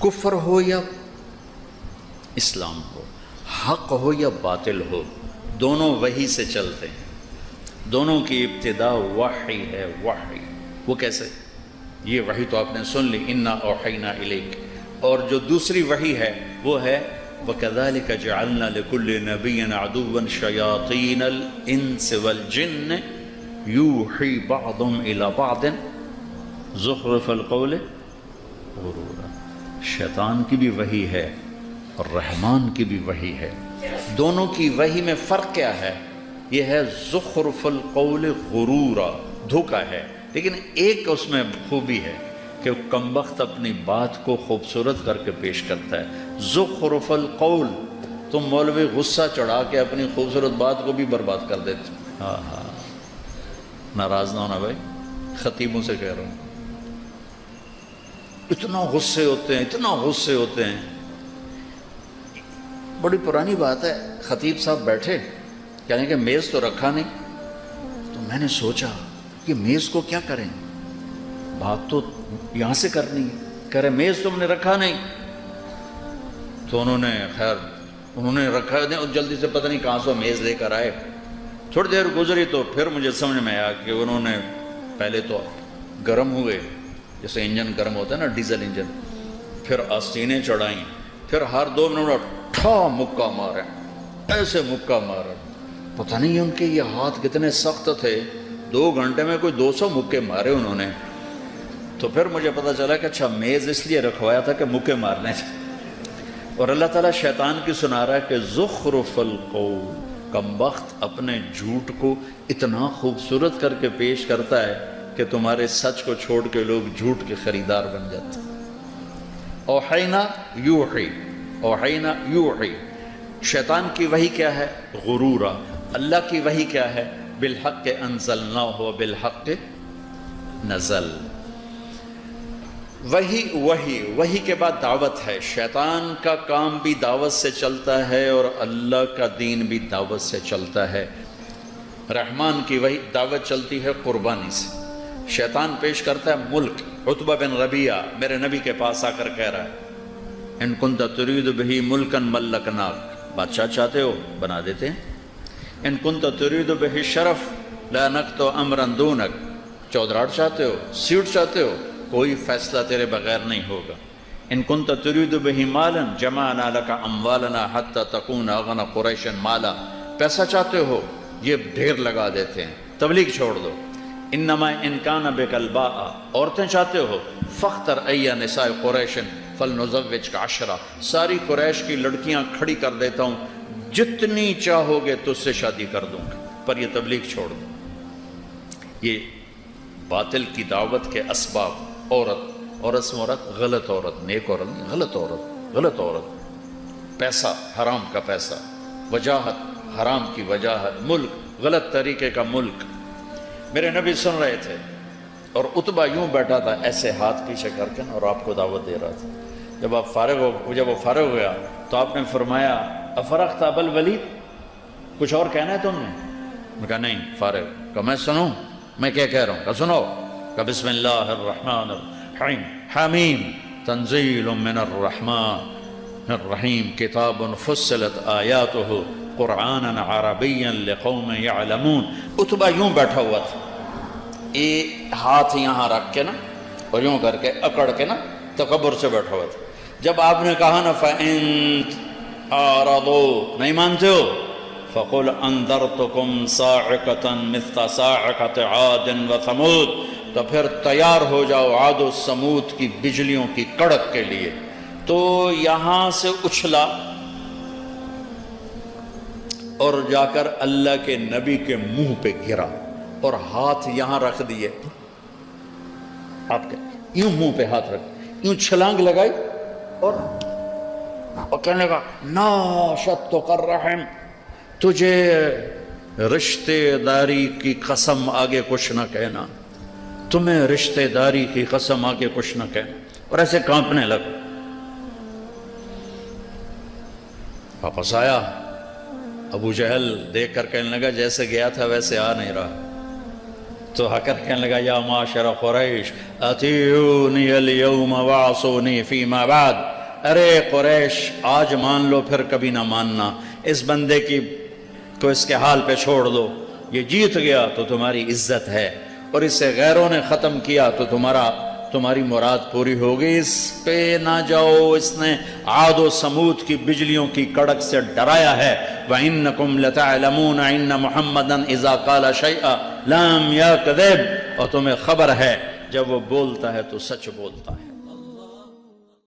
کفر ہو یا اسلام ہو، حق ہو یا باطل ہو، دونوں وحی سے چلتے ہیں، دونوں کی ابتدا وحی ہے۔ وحی وہ کیسے؟ یہ وحی تو آپ نے سن لی، انا اوحینا الیک، اور جو دوسری وحی ہے وہ ہے وَكَذَلِكَ جَعَلْنَا لِكُلِّ نَبِيٍّ عَدُوًّا شَيَاطِينَ الْإِنسِ وَالْجِنِّ يُوحِي بَعْضُهُمْ إِلَى بَعْضٍ زُخْرُفَ الْقَوْلِ غُرُورًا۔ شیطان کی بھی وحی ہے اور رحمان کی بھی وحی ہے، دونوں کی وحی میں فرق کیا ہے؟ یہ ہے زخرف القول غرورا، دھوکہ ہے، لیکن ایک اس میں خوبی ہے کہ کمبخت اپنی بات کو خوبصورت کر کے پیش کرتا ہے۔ زخرف القول، تم مولوی غصہ چڑھا کے اپنی خوبصورت بات کو بھی برباد کر دیتے۔ ہاں ہاں، ناراض نہ ہونا بھائی، خطیبوں سے کہہ رہا ہوں، اتنا غصے ہوتے ہیں، اتنا غصے ہوتے ہیں۔ بڑی پرانی بات ہے، خطیب صاحب بیٹھے، کہنے کہ میز تو رکھا نہیں، تو میں نے سوچا کہ میز کو کیا کریں، بات تو یہاں سے کرنی ہے، کہہ رہے میز تم نے رکھا نہیں، تو انہوں نے رکھا نہیں، اور جلدی سے پتہ نہیں کہاں سے میز لے کر آئے۔ تھوڑی دیر گزری تو پھر مجھے سمجھ میں آیا کہ انہوں نے پہلے تو گرم ہوئے، جیسے انجن گرم ہوتا ہے نا، ڈیزل انجن، پھر آستینیں چڑھائیں، پھر ہر 2 منٹ ٹھا مکہ مارے، ایسے مکہ مارے، پتہ نہیں ان کے یہ ہاتھ کتنے سخت تھے، 2 گھنٹے میں کوئی 200 مکے مارے انہوں نے۔ تو پھر مجھے پتہ چلا کہ اچھا میز اس لیے رکھوایا تھا کہ مکے مارنے سے۔ اور اللہ تعالیٰ شیطان کی سنا رہا ہے کہ زخرف القول، کمبخت اپنے جھوٹ کو اتنا خوبصورت کر کے پیش کرتا ہے کہ تمہارے سچ کو چھوڑ کے لوگ جھوٹ کے خریدار بن جاتے ہیں۔ اوحینا یوحی، اوحینا یوحی، شیطان کی وحی کیا ہے؟ غرورا۔ اللہ کی وحی کیا ہے؟ بالحق انزلناہ وبالحق نزل۔ وحی کے بعد دعوت ہے۔ شیطان کا کام بھی دعوت سے چلتا ہے اور اللہ کا دین بھی دعوت سے چلتا ہے۔ رحمان کی وحی دعوت چلتی ہے قربانی سے۔ شیطان پیش کرتا ہے ملک۔ عتبہ بن ربیعہ میرے نبی کے پاس آ کر کہہ رہا ہے ان کنت ترید بہ ملکا ملکناک، بادشاہ چاہتے ہو بنا دیتے ہیں۔ ان کنت ترید بہ شرف لا نکت امرا دونک، چودراڑ چاہتے ہو، سیٹ چاہتے ہو، کوئی فیصلہ تیرے بغیر نہیں ہوگا۔ ان کنت ترید بہ مالا جمعنا لک اموالنا حتی تکون اغنى قریش مالا، پیسہ چاہتے ہو یہ ڈھیر لگا دیتے ہیں، تبلیغ چھوڑ دو۔ انما ان کان بک الباء، عورتیں چاہتے ہو، فاختر ای نساء قریش فلنزوجک 10، ساری قریش کی لڑکیاں کھڑی کر دیتا ہوں، جتنی چاہو گے تجھ سے شادی کر دوں گا، پر یہ تبلیغ چھوڑ دو۔ یہ باطل کی دعوت کے اسباب، عورت سے مراد غلط عورت، نیک عورت نہیں، غلط عورت، پیسہ حرام کا پیسہ، وجاہت حرام کی وجاہت، ملک غلط طریقے کا ملک۔ میرے نبی سن رہے تھے اور عتبہ یوں بیٹھا تھا ایسے ہاتھ پیچھے کر کے اور آپ کو دعوت دے رہا تھا۔ جب وہ فارغ ہو گیا تو آپ نے فرمایا افرغت ابا الولید، کچھ اور کہنا ہے تم نے؟ میں کہا نہیں، فارغ۔ کہا میں سنوں، میں کیا کہہ رہا ہوں؟ کہا سنو۔ کہ بسم اللہ الرحمن الرحیم، حمیم تنزیل من الرحمن الرحیم، کتاب فصلت آیاتہ قرآنا عربیا لقوم یعلمون۔ عتبہ یوں بیٹھا ہوا تھا، یہ ہاتھ یہاں رکھ کے نا اور یوں کر کے اکڑ کے نا تکبر سے بیٹھا ہوا تھا۔ جب آپ نے کہا نا فَإِن أَعْرَضُوا، نہیں مانتے ہو، فَقُلْ أَنذَرْتُكُمْ صَاعِقَةً مِثْلَ صَاعِقَةِ عَادٍ وَثَمُودَ، تو پھر تیار ہو جاؤ عاد و سمود کی بجلیوں کی کڑک کے لیے۔ تو یہاں سے اچھلا اور جا کر اللہ کے نبی کے منہ پہ گرا اور ہاتھ یہاں رکھ دیے، آپ کے یوں منہ پہ ہاتھ رکھ، یوں چھلانگ لگائی اور کہنے لگا ناشدتک الرحم، تجھے رشتے داری کی قسم آگے کچھ نہ کہنا، تمہیں رشتے داری کی قسم آگے کچھ نہ کہنا، اور ایسے کانپنے لگا۔ واپس آیا، ابو جہل دیکھ کر کہنے لگا جیسے گیا تھا ویسے آ نہیں رہا، تو حکر کہنے لگا یا معاشر قریش اطیعونی اليوم وعصونی فیما بعد، ارے قریش آج مان لو پھر کبھی نہ ماننا، اس بندے کو اس کے حال پہ چھوڑ دو، یہ جیت گیا تو تمہاری عزت ہے، اور اسے غیروں نے ختم کیا تو تمہاری مراد پوری ہوگی، اس پہ نہ جاؤ، اس نے عاد و سمود کی بجلیوں کی کڑک سے ڈرایا ہے۔ وَإِنَّكُمْ لَتَعْلَمُونَ إِنَّ مُحَمَّدًا إِذَا قَالَ شَيْئًا لَمْ يَكْذِبْ، اور تمہیں خبر ہے جب وہ بولتا ہے تو سچ بولتا ہے۔